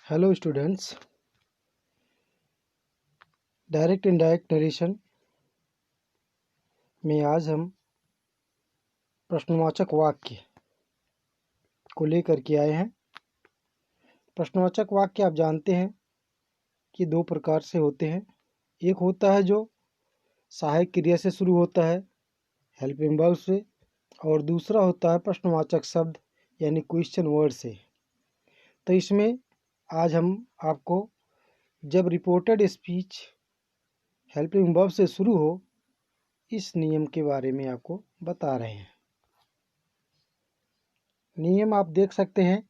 Hello students, direct indirect narration में आज हम प्रश्नवाचक वाक्य को लेकर के आए हैं। प्रश्नवाचक वाक्य आप जानते हैं कि दो प्रकार से होते हैं। एक होता है जो सहायक क्रिया से शुरू होता है, हेल्पिंग वर्ब से, और दूसरा होता है प्रश्नवाचक शब्द यानी क्वेश्चन वर्ड से। तो इसमें आज हम आपको जब रिपोर्टेड स्पीच हेल्पिंग वर्ब से शुरू हो इस नियम के बारे में आपको बता रहे हैं। नियम आप देख सकते हैं।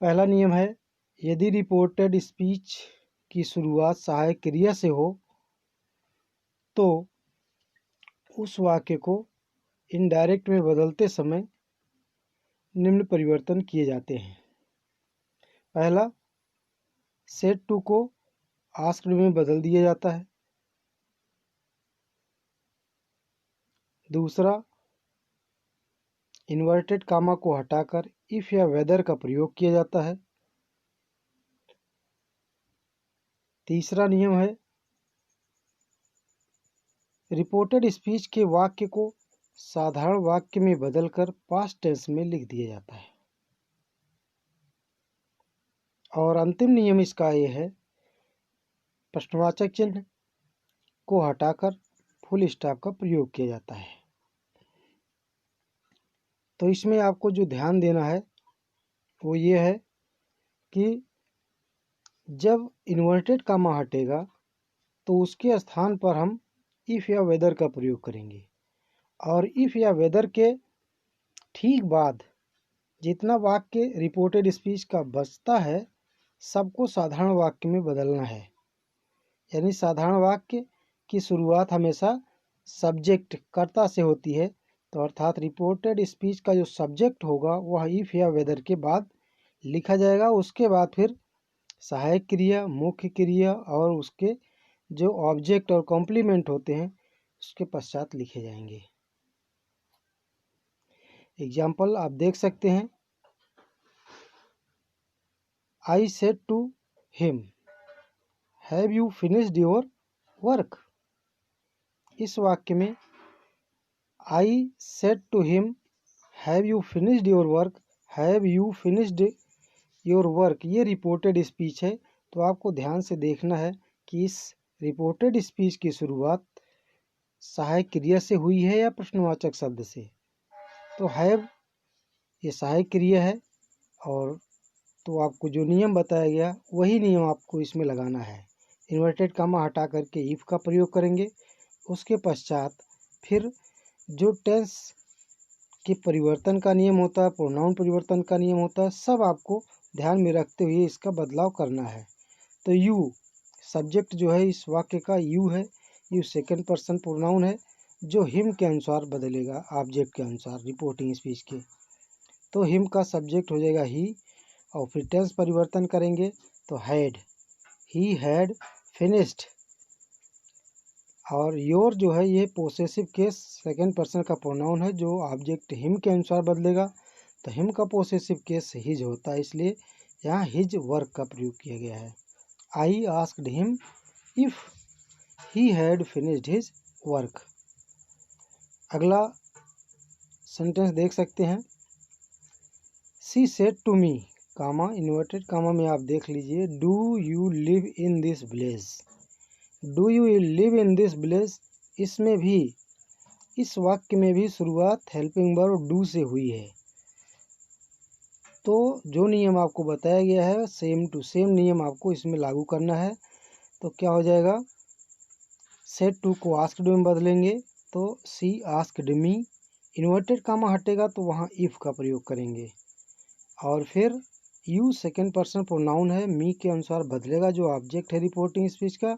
पहला नियम है, यदि रिपोर्टेड स्पीच की शुरुआत सहायक क्रिया से हो तो उस वाक्य को इनडायरेक्ट में बदलते समय निम्न परिवर्तन किए जाते हैं। पहला, सेड टू को आस्क्ड में बदल दिया जाता है। दूसरा, इन्वर्टेड कामा को हटाकर इफ या वेदर का प्रयोग किया जाता है। तीसरा नियम है, रिपोर्टेड स्पीच के वाक्य को साधारण वाक्य में बदलकर पास्ट टेंस में लिख दिया जाता है। और अंतिम नियम इसका ये है, प्रश्नवाचक चिन्ह को हटाकर फुल स्टॉप का प्रयोग किया जाता है। तो इसमें आपको जो ध्यान देना है वो ये है कि जब इन्वर्टेड कामा हटेगा तो उसके स्थान पर हम इफ़ या वेदर का प्रयोग करेंगे, और इफ़ या वेदर के ठीक बाद जितना वाक्य रिपोर्टेड स्पीच का बचता है सबको साधारण वाक्य में बदलना है। यानी साधारण वाक्य की शुरुआत हमेशा सब्जेक्ट कर्ता से होती है, तो अर्थात रिपोर्टेड स्पीच का जो सब्जेक्ट होगा वह इफ़ या वेदर के बाद लिखा जाएगा। उसके बाद फिर सहायक क्रिया, मुख्य क्रिया और उसके जो ऑब्जेक्ट और कॉम्प्लीमेंट होते हैं उसके पश्चात लिखे जाएंगे। एग्जाम्पल आप देख सकते हैं, I said to him have you finished your work. इस वाक्य में I said to him have you finished your work, have you finished your work ये रिपोर्टेड स्पीच है। तो आपको ध्यान से देखना है कि इस रिपोर्टेड स्पीच की शुरुआत सहायक क्रिया से हुई है या प्रश्नवाचक शब्द से। तो हैव ये सहायक क्रिया है, और तो आपको जो नियम बताया गया वही नियम आपको इसमें लगाना है। इन्वर्टेड कामा हटा करके इफ़ का प्रयोग करेंगे। उसके पश्चात फिर जो टेंस के परिवर्तन का नियम होता है, प्रोनाउन परिवर्तन का नियम होता है, सब आपको ध्यान में रखते हुए इसका बदलाव करना है। तो यू सब्जेक्ट जो है इस वाक्य का यू है। यू सेकंड पर्सन प्रोनाउन है जो हिम के अनुसार बदलेगा ऑब्जेक्ट के अनुसार रिपोर्टिंग स्पीच के। तो हिम का सब्जेक्ट हो जाएगा ही, और फिर टेंस परिवर्तन करेंगे तो हैड, ही हैड फिनिश्ड। और योर जो है ये पोसेसिव केस सेकंड पर्सन का प्रोनाउन है जो ऑब्जेक्ट हिम के अनुसार बदलेगा। तो हिम का पोसेसिव केस हिज होता है, इसलिए यहाँ हिज वर्क का प्रयोग किया गया है। I asked him if he had finished his work. अगला सेंटेंस देख सकते हैं, she said to me comma inverted comma में आप देख लीजिए, do you live in this village. Do you live in this village, इसमें भी इस वाक्य में भी शुरुआत हेल्पिंग वर्ब डू से हुई है। तो जो नियम आपको बताया गया है सेम टू सेम नियम आपको इसमें लागू करना है। तो क्या हो जाएगा, सेड टू को आस्क्ड में बदलेंगे तो सी आस्क्ड मी। इन्वर्टेड कामा हटेगा तो वहाँ इफ़ का प्रयोग करेंगे, और फिर यू सेकंड पर्सन प्रोनाउन है, मी के अनुसार बदलेगा जो ऑब्जेक्ट है रिपोर्टिंग स्पीच का।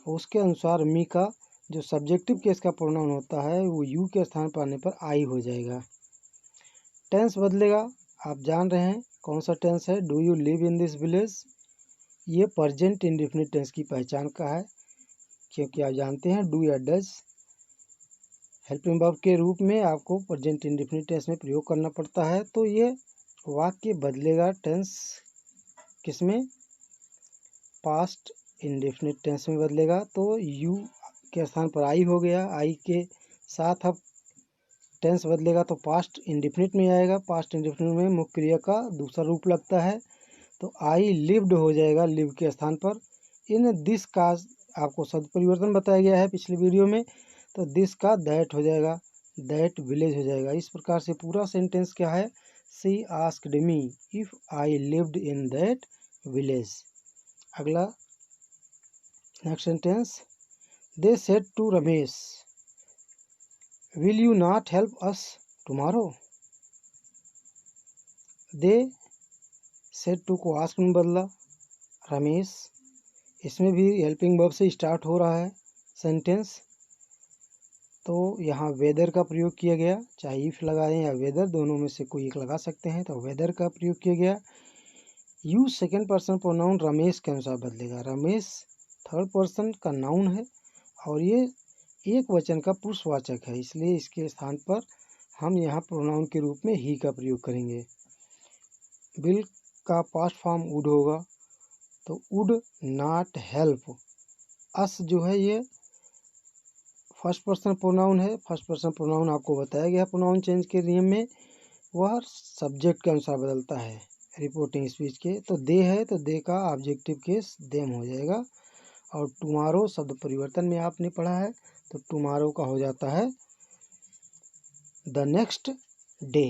उसके अनुसार मी का जो सब्जेक्टिव केस का प्रोनाउन होता है वो यू के स्थान पर आने पर आई हो जाएगा। टेंस बदलेगा, आप जान रहे हैं कौन सा टेंस है, do you live in this village. ये प्रेजेंट इंडेफिनिट टेंस की पहचान का है, क्योंकि आप जानते हैं डू या डज हेल्पिंग वर्ब के रूप में आपको प्रेजेंट इंडेफिनिट टेंस में प्रयोग करना पड़ता है। तो ये वाक्य बदलेगा टेंस किसमें, पास्ट इंडेफिनिट टेंस में बदलेगा। तो यू के स्थान पर आई हो गया, आई के साथ अब टेंस बदलेगा तो पास्ट इंडेफिनिट में आएगा। पास्ट इंडेफिनिट में मुख्य क्रिया का दूसरा रूप लगता है, तो आई लिव्ड हो जाएगा लिव के स्थान पर। इन दिस का आपको शब्द परिवर्तन बताया गया है पिछले वीडियो में, तो दिस का दैट हो जाएगा, दैट विलेज हो जाएगा। इस प्रकार से पूरा सेंटेंस क्या है, she asked me if I lived in that village. अगला next sentence, they said to Ramesh will you not help us tomorrow. They said to को आस्क में बदला, रमेश, इसमें भी हेल्पिंग वर्ब से स्टार्ट हो रहा है सेंटेंस, तो यहाँ वेदर का प्रयोग किया गया, चाहे इफ लगाएं या वेदर, दोनों में से कोई एक लगा सकते हैं, तो वेदर का प्रयोग किया गया। You second person pronoun Ramesh के अनुसार बदलेगा। रमेश थर्ड पर्सन का नाउन है और ये एक वचन का पुरुषवाचक है, इसलिए इसके स्थान पर हम यहाँ प्रोनाउन के रूप में ही का प्रयोग करेंगे। विल का पास्ट फॉर्म वुड होगा, तो वुड नॉट हेल्प अस जो है ये फर्स्ट पर्सन प्रोनाउन है। फर्स्ट पर्सन प्रोनाउन आपको बताया गया प्रोनाउन चेंज के नियम में, वह सब्जेक्ट के अनुसार बदलता है रिपोर्टिंग स्पीच के। तो दे है तो दे का ऑब्जेक्टिव केस देम हो जाएगा, और टुमारो शब्द परिवर्तन में आपने पढ़ा है, तो टुमारो का हो जाता है द नेक्स्ट डे।